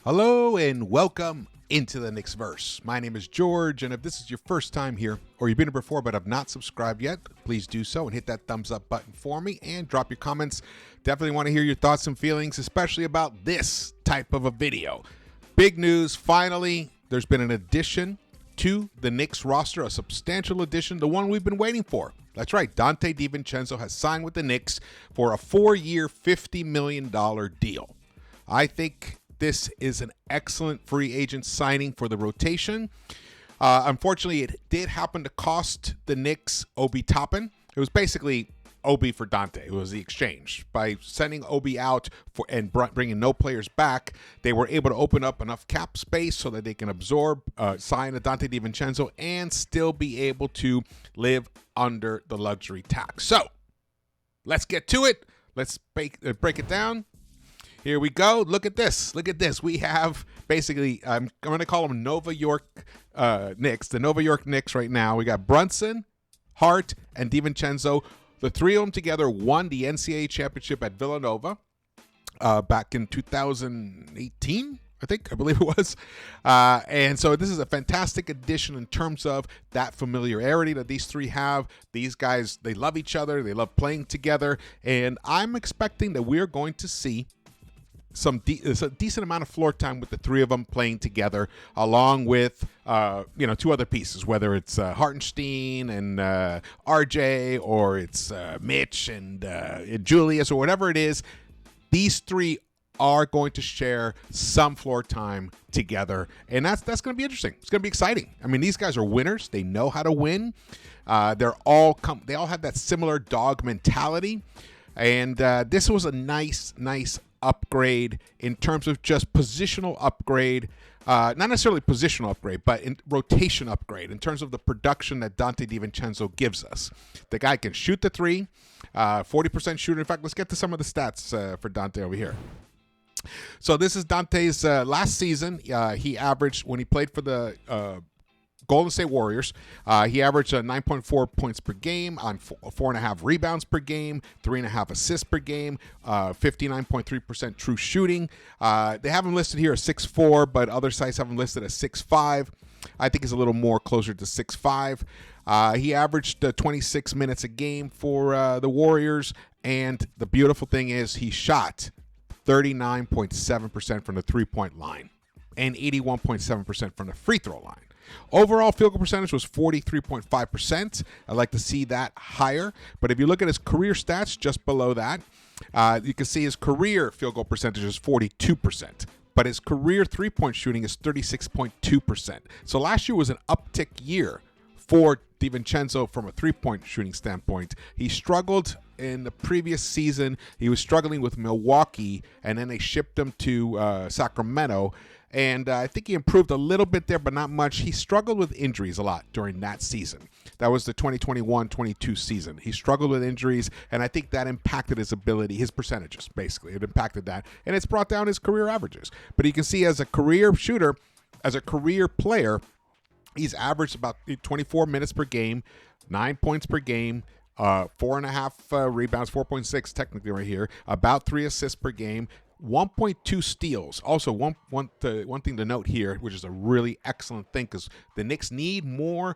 Hello and welcome into the Knicks-Verse. My name is George, and if this is your first time here, or you've been here before but have not subscribed yet, please do so and hit that thumbs up button for me and drop your comments. Definitely want to hear your thoughts and feelings, especially about this type of a video. Big news, finally, there's been an addition to the Knicks roster, a substantial addition, the one we've been waiting for. That's right, Donte Divincenzo has signed with the Knicks for a 4-year, $50 million deal. I think this is an excellent free agent signing for the rotation. Unfortunately, it did happen to cost the Knicks Obi Toppin. It was basically Obi for Donte. It was the exchange. By sending Obi out and bringing no players back, they were able to open up enough cap space so that they can sign a Donte Divincenzo and still be able to live under the luxury tax. So, let's get to it. Let's break it down. Here we go. Look at this. Look at this. We have basically, I'm going to call them Nova York Knicks, the Nova York Knicks right now. We got Brunson, Hart, and Divincenzo. The three of them together won the NCAA championship at Villanova back in 2018, I believe it was. And so this is a fantastic addition in terms of that familiarity that these three have. These guys, they love each other. They love playing together. And I'm expecting that we're going to see a decent amount of floor time with the three of them playing together, along with two other pieces, whether it's Hartenstein and RJ, or it's Mitch and Julius, or whatever it is. These three are going to share some floor time together, and that's going to be interesting. It's going to be exciting. I mean, these guys are winners. They know how to win. They all have that similar dog mentality, and this was a nice upgrade in terms of just positional upgrade, not necessarily positional upgrade, but in rotation upgrade in terms of the production that Donte Divincenzo gives us. The guy can shoot the three, 40% shooter. In fact, let's get to some of the stats for Donte over here. So this is Donte's last season. He averaged, when he played for the Golden State Warriors, he averaged 9.4 points per game on 4.5 rebounds per game, 3.5 assists per game, 59.3% true shooting. They have him listed here as 6'4", but other sites have him listed as 6'5". I think he's a little more closer to 6'5". He averaged 26 minutes a game for the Warriors, and the beautiful thing is he shot 39.7% from the three-point line and 81.7% from the free throw line. Overall field goal percentage was 43.5%. I'd like to see that higher. But if you look at his career stats just below that, you can see his career field goal percentage is 42%. But his career three-point shooting is 36.2%. So last year was an uptick year for Divincenzo from a three-point shooting standpoint. He struggled in the previous season. He was struggling with Milwaukee, and then they shipped him to Sacramento. And I think he improved a little bit there, but not much. He struggled with injuries a lot during that season. That was the 2021-22 season. He struggled with injuries, and I think that impacted his ability, his percentages, basically. It impacted that, and it's brought down his career averages. But you can see as a career shooter, as a career player, he's averaged about 24 minutes per game, 9 points per game, 4.5 rebounds, 4.6 technically right here, about 3 assists per game, 1.2 steals. Also, one thing to note here, which is a really excellent thing, because the Knicks need more.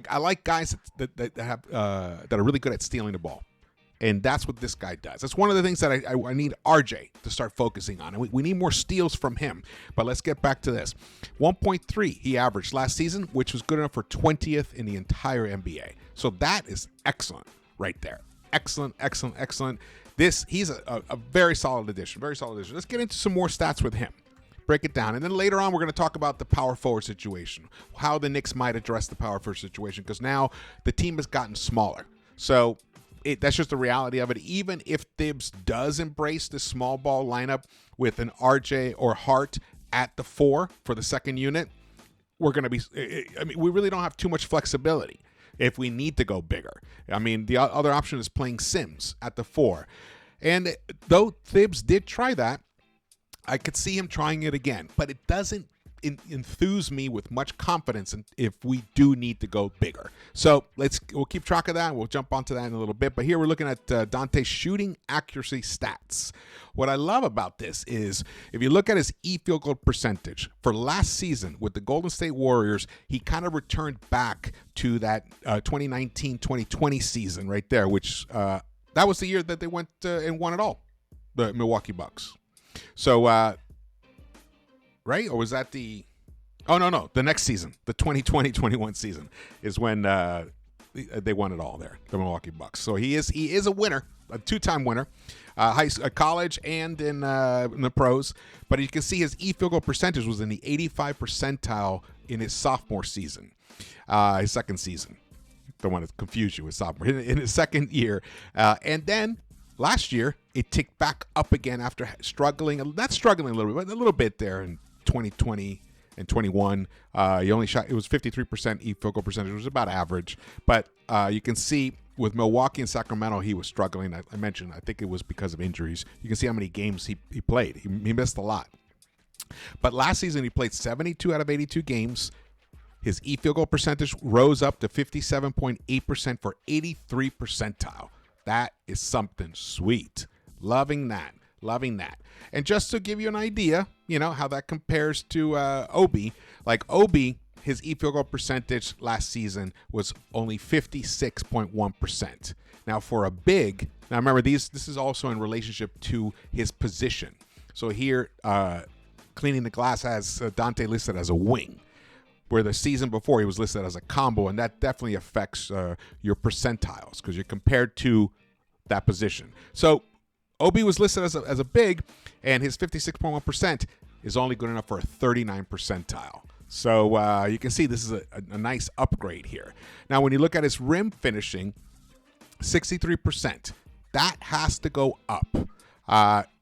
I like guys that are really good at stealing the ball, and that's what this guy does. That's one of the things that I need RJ to start focusing on, and we need more steals from him. But let's get back to this. 1.3 he averaged last season, which was good enough for 20th in the entire NBA. So that is excellent right there. Excellent. He's a very solid addition. Very solid addition. Let's get into some more stats with him. Break it down. And then later on, we're going to talk about the power forward situation, how the Knicks might address the power forward situation, because now the team has gotten smaller. So that's just the reality of it. Even if Thibs does embrace the small ball lineup with an RJ or Hart at the 4 for the second unit, we're going to be, we really don't have too much flexibility if we need to go bigger. I mean, the other option is playing Sims at the 4. And though Thibs did try that, I could see him trying it again, but it doesn't enthuse me with much confidence if we do need to go bigger. So we'll keep track of that. We'll jump onto that in a little bit. But here we're looking at Donte's shooting accuracy stats. What I love about this is if you look at his field goal percentage for last season with the Golden State Warriors, he kind of returned back to that 2019-2020 season right there, which that was the year that they went and won it all, the Milwaukee Bucks. So, right? Or was that the... Oh, no. The next season, the 2020-21 season is when they won it all there, the Milwaukee Bucks. So he is a winner, a two-time winner, college and in the pros. But you can see his field goal percentage was in the 85 percentile in his sophomore season, his second season. Don't want to confuse you with sophomore. In his second year. And then last year, it ticked back up again after struggling. Not struggling a little bit, but a little bit there in 2020 and 21. He only shot, it was 53% field goal percentage, which was about average. But you can see with Milwaukee and Sacramento, he was struggling. I mentioned, I think it was because of injuries. You can see how many games he played. He missed a lot. But last season, he played 72 out of 82 games. His field goal percentage rose up to 57.8% for 83 percentile. That is something sweet. Loving that. And just to give you an idea, how that compares to Obi. Like Obi, his field goal percentage last season was only 56.1%. Now for a big, remember this is also in relationship to his position. So here, Cleaning the Glass has Donte listed as a wing, where the season before he was listed as a combo, and that definitely affects your percentiles because you're compared to that position. So Obi was listed as a big, and his 56.1% is only good enough for a 39 percentile. So you can see this is a nice upgrade here. Now, when you look at his rim finishing, 63%, that has to go up.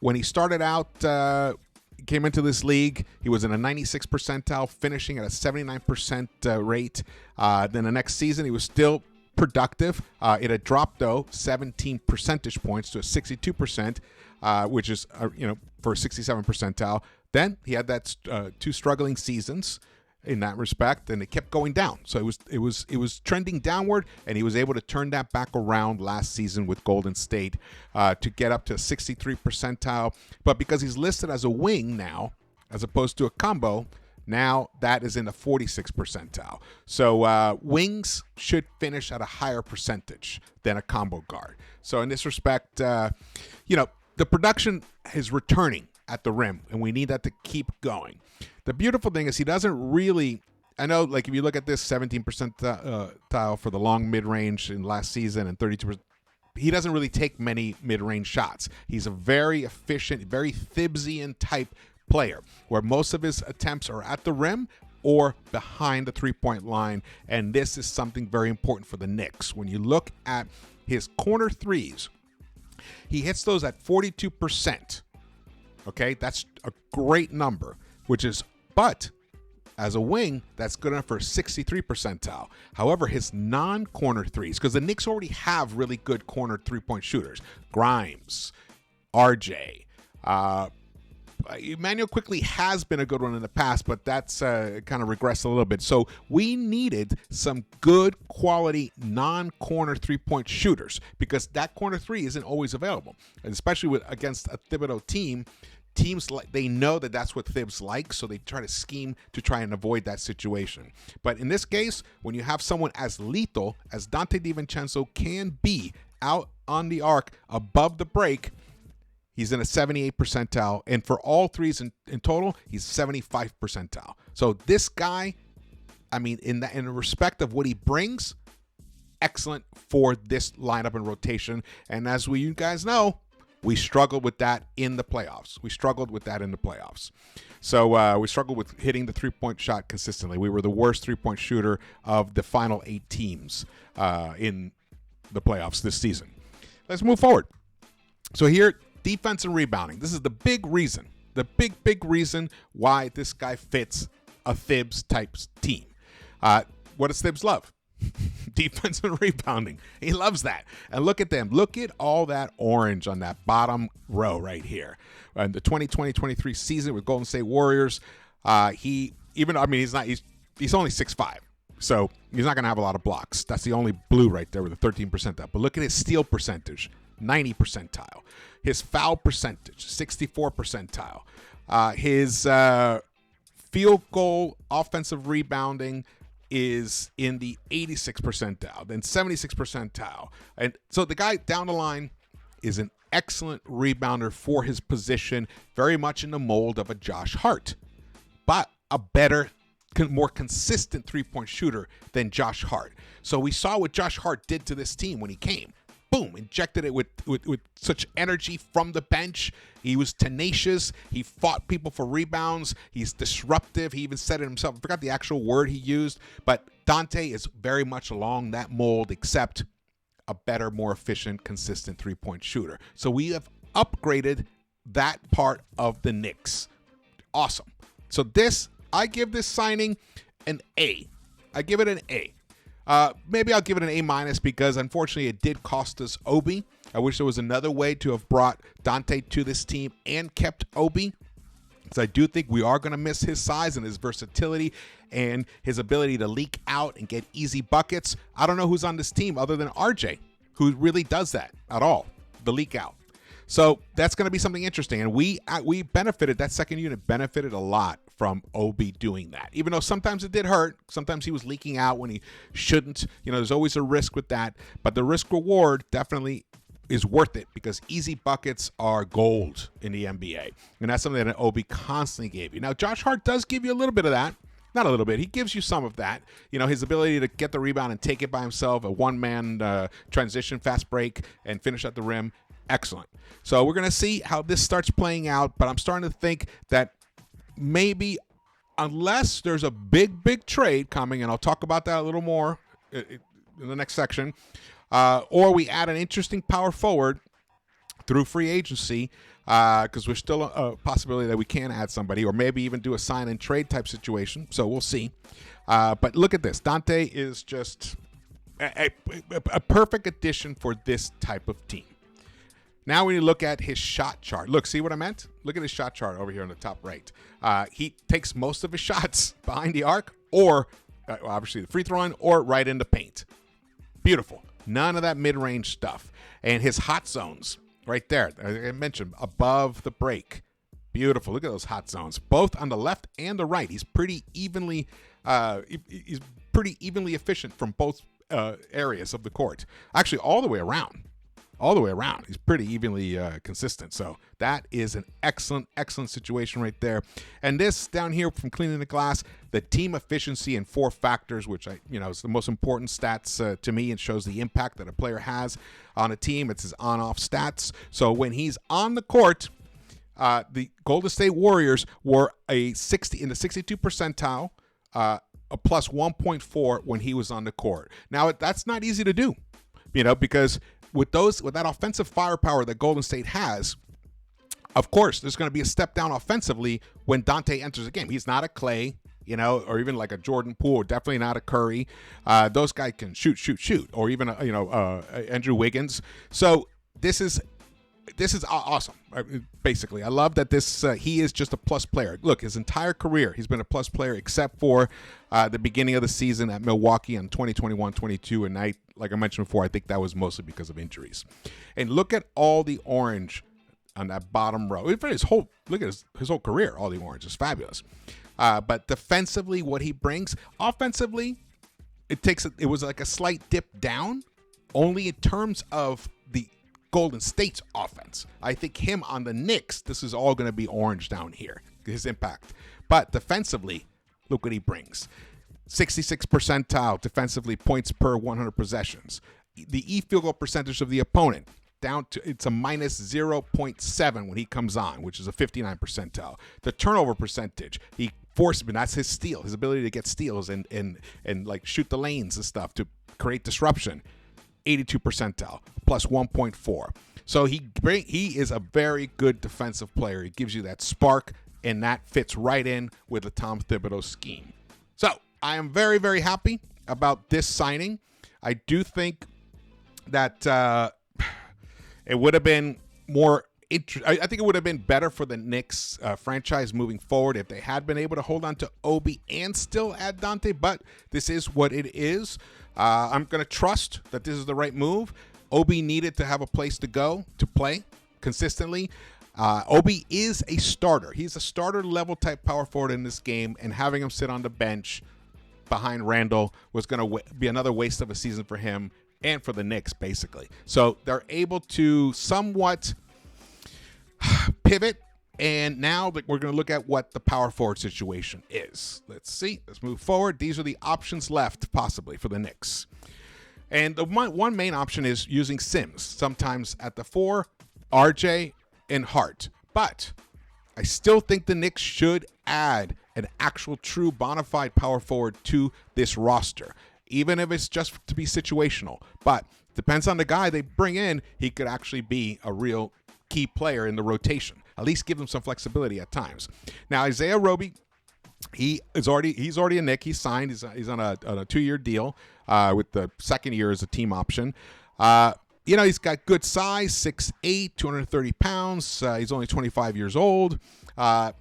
When he started out, came into this league, he was in a 96 percentile, finishing at a 79% rate. Then the next season, he was still productive. It had dropped, though, 17 percentage points to a 62%, which is, for a 67 percentile. Then he had that two struggling seasons in that respect, and it kept going down. So it was trending downward, and he was able to turn that back around last season with Golden State to get up to 63 percentile. But because he's listed as a wing now, as opposed to a combo, now that is in the 46 percentile. So wings should finish at a higher percentage than a combo guard. So in this respect, the production is returning at the rim, and we need that to keep going. The beautiful thing is he doesn't really, I know, like if you look at this 17 percentile for the long mid-range in last season and 32%, he doesn't really take many mid-range shots. He's a very efficient, very Thibsian type player, where most of his attempts are at the rim or behind the three-point line, and this is something very important for the Knicks. When you look at his corner threes, he hits those at 42%. Okay, that's a great number, but as a wing, that's good enough for 63 percentile. However, his non-corner threes, because the Knicks already have really good corner three-point shooters, Grimes, RJ, Emmanuel Quickley has been a good one in the past, but that's kind of regressed a little bit. So we needed some good quality non-corner three-point shooters because that corner three isn't always available, and especially against a Thibodeau team. Teams, they know that that's what Thibs likes, so they try to scheme to try and avoid that situation. But in this case, when you have someone as lethal as Donte Divincenzo can be out on the arc above the break, he's in a 78 percentile. And for all threes in total, he's 75 percentile. So this guy, in the respect of what he brings, excellent for this lineup and rotation. And as you guys know, we struggled with that in the playoffs. So we struggled with hitting the three-point shot consistently. We were the worst three-point shooter of the final 8 teams in the playoffs this season. Let's move forward. So here, defense and rebounding. This is the big reason, big reason why this guy fits a Thibs-type team. What does Thibs love? Defense and rebounding. He loves that. And look at them. Look at all that orange on that bottom row right here. In the 2020-23 season with Golden State Warriors, he even, I mean, he's only 6'5", so he's not going to have a lot of blocks. That's the only blue right there with a 13 percentile. But look at his steal percentage, 90 percentile. His foul percentage, 64 percentile. His field goal offensive rebounding is in the 86 percentile, then 76 percentile. And so the guy down the line is an excellent rebounder for his position, very much in the mold of a Josh Hart, but a better, more consistent three-point shooter than Josh Hart. So we saw what Josh Hart did to this team when he came. Boom, injected it with such energy from the bench. He was tenacious. He fought people for rebounds. He's disruptive. He even said it himself. I forgot the actual word he used, but Donte is very much along that mold, except a better, more efficient, consistent three-point shooter. So we have upgraded that part of the Knicks. Awesome. So I give this signing an A. I give it an A. Maybe I'll give it an A- because unfortunately it did cost us Obi. I wish there was another way to have brought Donte to this team and kept Obi, because I do think we are going to miss his size and his versatility and his ability to leak out and get easy buckets. I don't know who's on this team other than RJ who really does that at all, the leak out. So that's going to be something interesting. And we benefited, that second unit benefited a lot from Obi doing that. Even though sometimes it did hurt. Sometimes he was leaking out when he shouldn't. There's always a risk with that. But the risk reward definitely is worth it, because easy buckets are gold in the NBA. And that's something that Obi constantly gave you. Now, Josh Hart does give you a little bit of that. Not a little bit. He gives you some of that. His ability to get the rebound and take it by himself, a one-man transition, fast break, and finish at the rim. Excellent. So we're going to see how this starts playing out, but I'm starting to think that maybe, unless there's a big trade coming, and I'll talk about that a little more in the next section, or we add an interesting power forward through free agency, because there's still a possibility that we can add somebody, or maybe even do a sign and trade type situation. So we'll see. But look at this. Donte is just a perfect addition for this type of team. Now when you look at his shot chart, look, see what I meant? Look at his shot chart over here on the top right. He takes most of his shots behind the arc, or obviously the free throw line, or right in the paint. Beautiful. None of that mid-range stuff. And his hot zones right there, I mentioned, above the break. Beautiful. Look at those hot zones, both on the left and the right. He's pretty evenly efficient from both areas of the court. Actually, all the way around. He's pretty evenly consistent. So that is an excellent situation right there. And this down here from cleaning the glass, the team efficiency in 4 factors, which is the most important stats to me, and shows the impact that a player has on a team. It's his on-off stats. So when he's on the court, the Golden State Warriors were in the 62 percentile, a plus 1.4 when he was on the court. Now that's not easy to do, because with that offensive firepower that Golden State has, of course, there's going to be a step down offensively when Donte enters the game. He's not a Clay, or even like a Jordan Poole, definitely not a Curry. Those guys can shoot, or even Andrew Wiggins. So this is awesome. Basically, I love that he is just a plus player. Look, his entire career, he's been a plus player, except for the beginning of the season at Milwaukee in 2021-22, and like I mentioned before, I think that was mostly because of injuries. And look at all the orange on that bottom row. Look at his whole career. All the orange is fabulous. But defensively, what he brings, offensively, it was like a slight dip down, only in terms of the Golden State's offense. I think him on the Knicks, this is all going to be orange down here, his impact. But defensively, look what he brings. 66 percentile defensively, points per 100 possessions. The field goal percentage of the opponent, it's a minus 0.7 when he comes on, which is a 59 percentile. The turnover percentage, that's his steal, his ability to get steals and like shoot the lanes and stuff to create disruption. 82 percentile, plus 1.4. So he is a very good defensive player. He gives you that spark, and that fits right in with the Tom Thibodeau scheme. So I am very, very happy about this signing. I do think that it would have been more I think it would have been better for the Knicks franchise moving forward if they had been able to hold on to Obi and still add Donte, but this is what it is. I'm going to trust that this is the right move. Obi needed to have a place to go to play consistently. Obi is a starter. He's a starter level type power forward in this game, and having him sit on the bench behind Randall was going to be another waste of a season for him and for the Knicks, basically. So they're able to somewhat pivot, and now we're going to look at what the power forward situation is. Let's see. Let's move forward. These are the options left, possibly, for the Knicks. And the one main option is using Sims, sometimes at the 4, RJ, and Hart. But I still think the Knicks should add an actual true bona fide power forward to this roster, even if it's just to be situational. But depends on the guy they bring in. He could actually be a real key player in the rotation. At least give him some flexibility at times. Now, Isaiah Roby, he's already a Knick. He's signed. He's on a 2-year deal with the second year as a team option. He's got good size, 6'8", 230 pounds. He's only 25 years old. I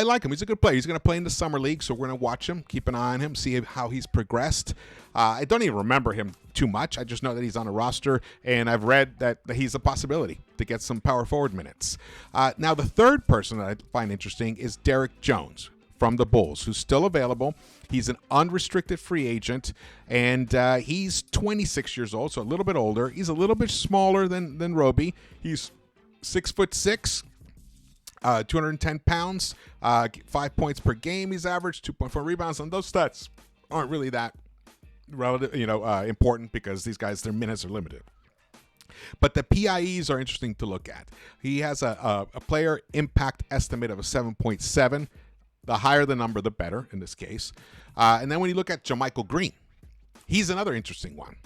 like him. He's a good player. He's going to play in the summer league, so we're going to watch him, keep an eye on him, see how he's progressed. I don't even remember him too much. I just know that he's on a roster, and I've read that he's a possibility to get some power forward minutes. Now, the third person that I find interesting is Derek Jones from the Bulls, who's still available. He's an unrestricted free agent, and he's 26 years old, so a little bit older. He's a little bit smaller than Roby. He's 6'6", 210 pounds, 5 points per game he's averaged, 2.4 rebounds, and those stats aren't really that important because these guys, their minutes are limited. But the PIEs are interesting to look at. He has a player impact estimate of a 7.7. The higher the number, the better in this case. And then when you look at JaMychal Green, he's another interesting one.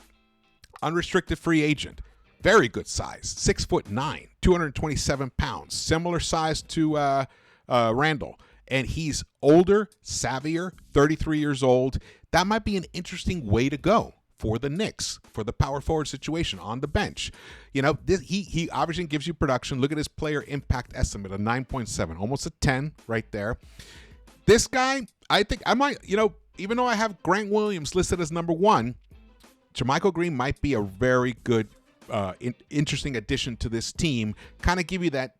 Unrestricted free agent. Very good size. 6'9", 227 pounds. Similar size to Randall. And he's older, savvier, 33 years old. That might be an interesting way to go for the Knicks, for the power forward situation on the bench. He obviously gives you production. Look at his player impact estimate, a 9.7, almost a 10 right there. This guy, I think I might, even though I have Grant Williams listed as number 1, JaMychal Green might be a very good, interesting addition to this team. Kind of give you that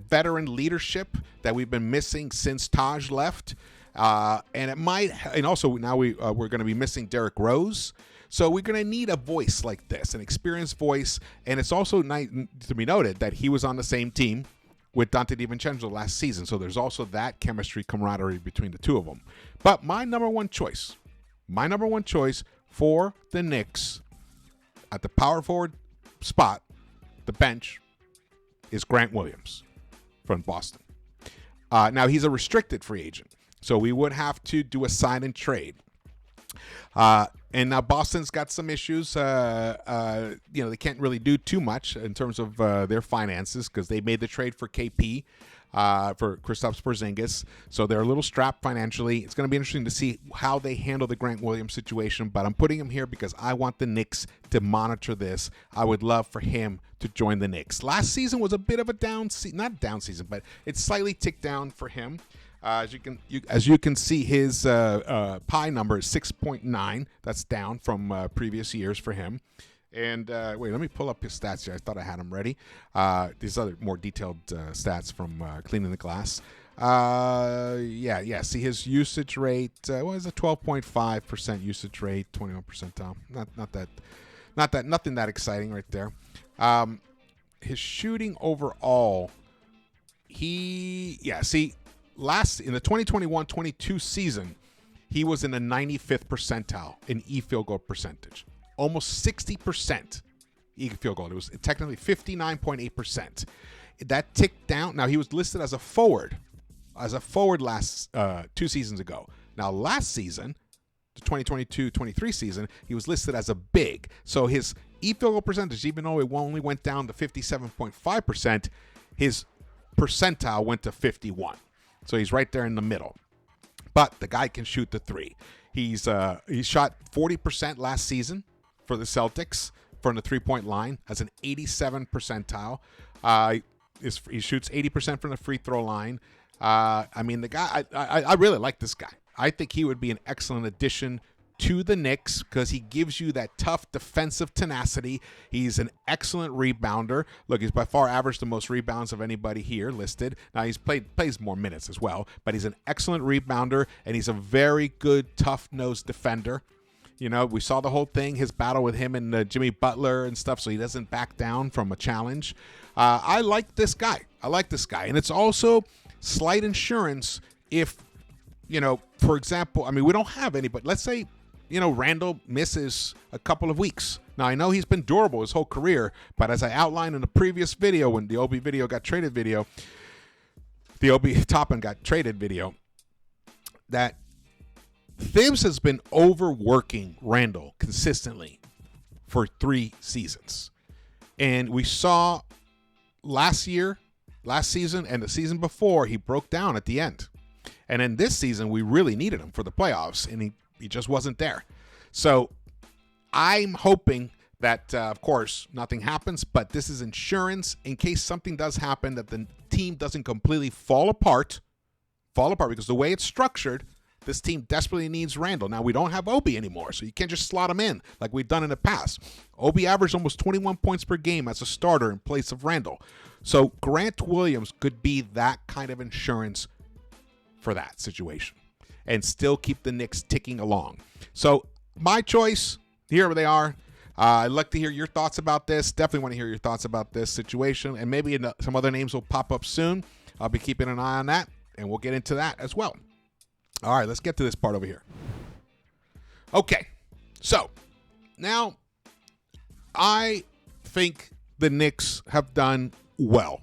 veteran leadership that we've been missing since Taj left. And also now we're going to be missing Derrick Rose. So we're going to need a voice like this, an experienced voice. And it's also nice to be noted that he was on the same team with Donte Divincenzo last season. So there's also that chemistry, camaraderie between the two of them. But my number one choice for the Knicks at the power forward spot, the bench, is Grant Williams from Boston. Now, he's a restricted free agent, so we would have to do a sign and trade. And now Boston's got some issues. They can't really do too much in terms of their finances because they made the trade for KP, for Kristaps Porzingis. So they're a little strapped financially. It's going to be interesting to see how they handle the Grant Williams situation. But I'm putting him here because I want the Knicks to monitor this. I would love for him to join the Knicks. Last season was a bit of a not down season, but it's slightly ticked down for him. As you can see, his PI number is 6.9. That's down from previous years for him. And wait, let me pull up his stats here. I thought I had them ready. These other more detailed stats from Cleaning the Glass. See his usage rate was a 12.5% usage rate, 21 percentile. Nothing that exciting right there. His shooting overall, last in the 2021-22 season, he was in the 95th percentile in field goal percentage. Almost 60% field goal. It was technically 59.8%. That ticked down. Now, he was listed as a forward last 2 seasons ago. Now, last season, the 2022-23 season, he was listed as a big. So his field goal percentage, even though it only went down to 57.5%, his percentile went to 51. So he's right there in the middle. But the guy can shoot the three. He shot 40% last season for the Celtics, from the three-point line, has an 87 percentile. He shoots 80% from the free throw line. I mean, the guy, I really like this guy. I think he would be an excellent addition to the Knicks because he gives you that tough defensive tenacity. He's an excellent rebounder. Look, he's by far averaged the most rebounds of anybody here listed. Now, he's plays more minutes as well, but he's an excellent rebounder, and he's a very good, tough-nosed defender. You know, we saw the whole thing, his battle with him and Jimmy Butler and stuff, so he doesn't back down from a challenge. I like this guy. And it's also slight insurance if, you know, for example, I mean, we don't have anybody. Let's say, you know, Randall misses a couple of weeks. Now, I know he's been durable his whole career, but as I outlined in the previous video, when the Obi video got traded video, the Obi Toppin got traded video, that Thibs has been overworking Randall consistently for 3 seasons. And we saw last season, and the season before, he broke down at the end. And in this season, we really needed him for the playoffs, and he just wasn't there. So I'm hoping that, of course, nothing happens, but this is insurance in case something does happen, that the team doesn't completely fall apart, because the way it's structured, this team desperately needs Randall. Now, we don't have Obi anymore, so you can't just slot him in like we've done in the past. Obi averaged almost 21 points per game as a starter in place of Randall. So Grant Williams could be that kind of insurance for that situation and still keep the Knicks ticking along. So my choice, here they are. I'd like to hear your thoughts about this. Definitely want to hear your thoughts about this situation, and maybe some other names will pop up soon. I'll be keeping an eye on that, and we'll get into that as well. All right, let's get to this part over here. Okay, so now I think the Knicks have done well.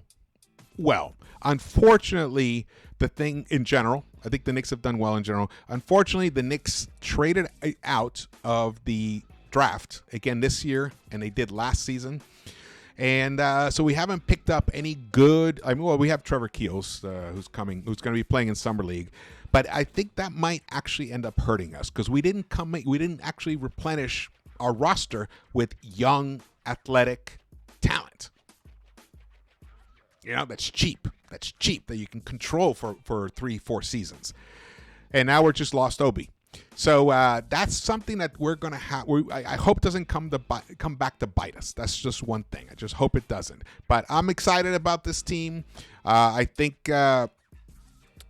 Unfortunately, the thing in general, I think the Knicks have done well in general. Unfortunately, the Knicks traded out of the draft again this year, and they did last season. And so we haven't picked up any good. I mean, well, we have Trevor Keels, who's going to be playing in Summer League. But I think that might actually end up hurting us because we didn't actually replenish our roster with young, athletic talent. You know, that's cheap. That you can control for 3-4 seasons. And now we're just lost Obi. So that's something that we're going to have. I hope doesn't come back to bite us. That's just one thing. I just hope it doesn't. But I'm excited about this team. I think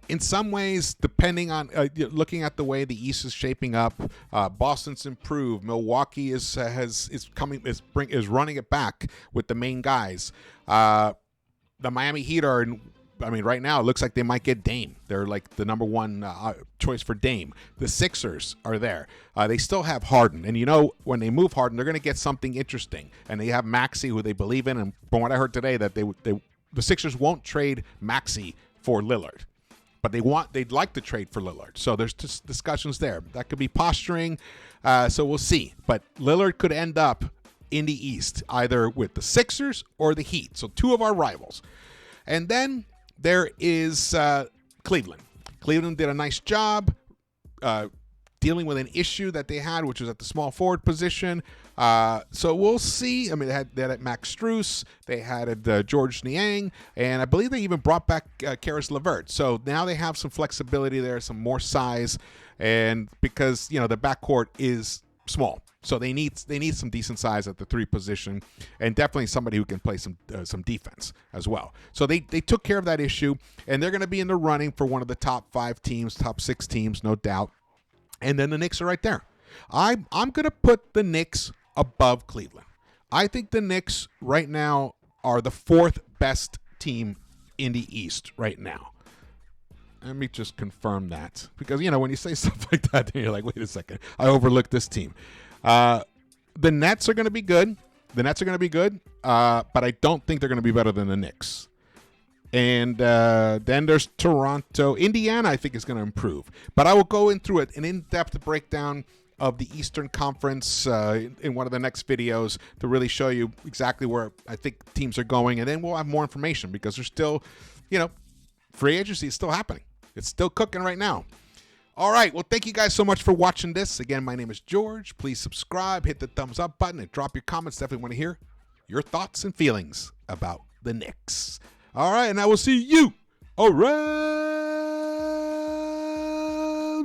in some ways, depending on looking at the way the East is shaping up, Boston's improved. Milwaukee is running it back with the main guys. The Miami Heat are, right now it looks like they might get Dame. They're like the number one choice for Dame. The Sixers are there. They still have Harden. And, you know, when they move Harden, they're going to get something interesting. And they have Maxey, who they believe in. And from what I heard today, that the Sixers won't trade Maxey for Lillard. But they'd like to trade for Lillard. So there's just discussions there. That could be posturing. So we'll see. But Lillard could end up in the East, either with the Sixers or the Heat. So 2 of our rivals. And then there is Cleveland. Cleveland did a nice job dealing with an issue that they had, which was at the small forward position. So we'll see. I mean, they had Max Strus, they had George Niang, and I believe they even brought back Karis LeVert. So now they have some flexibility there, some more size, and because, you know, the backcourt is small. So they need some decent size at the 3 position, and definitely somebody who can play some defense as well. So they took care of that issue, and they're going to be in the running for one of the top 5 teams, top 6 teams, no doubt. And then the Knicks are right there. I'm going to put the Knicks above Cleveland. I think the Knicks right now are the 4th best team in the East right now. Let me just confirm that, because, you know, when you say stuff like that, then you're like, wait a second, I overlooked this team. The Nets are going to be good. But I don't think they're going to be better than the Knicks. And then there's Toronto. Indiana, I think, is going to improve. But I will go through an in-depth breakdown of the Eastern Conference in one of the next videos to really show you exactly where I think teams are going. And then we'll have more information because there's still, you know, free agency is still happening. It's still cooking right now. All right. Well, thank you guys so much for watching this. Again, my name is George. Please subscribe, hit the thumbs up button, and drop your comments. Definitely want to hear your thoughts and feelings about the Knicks. All right. And I will see you around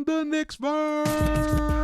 the Knicks-Verse.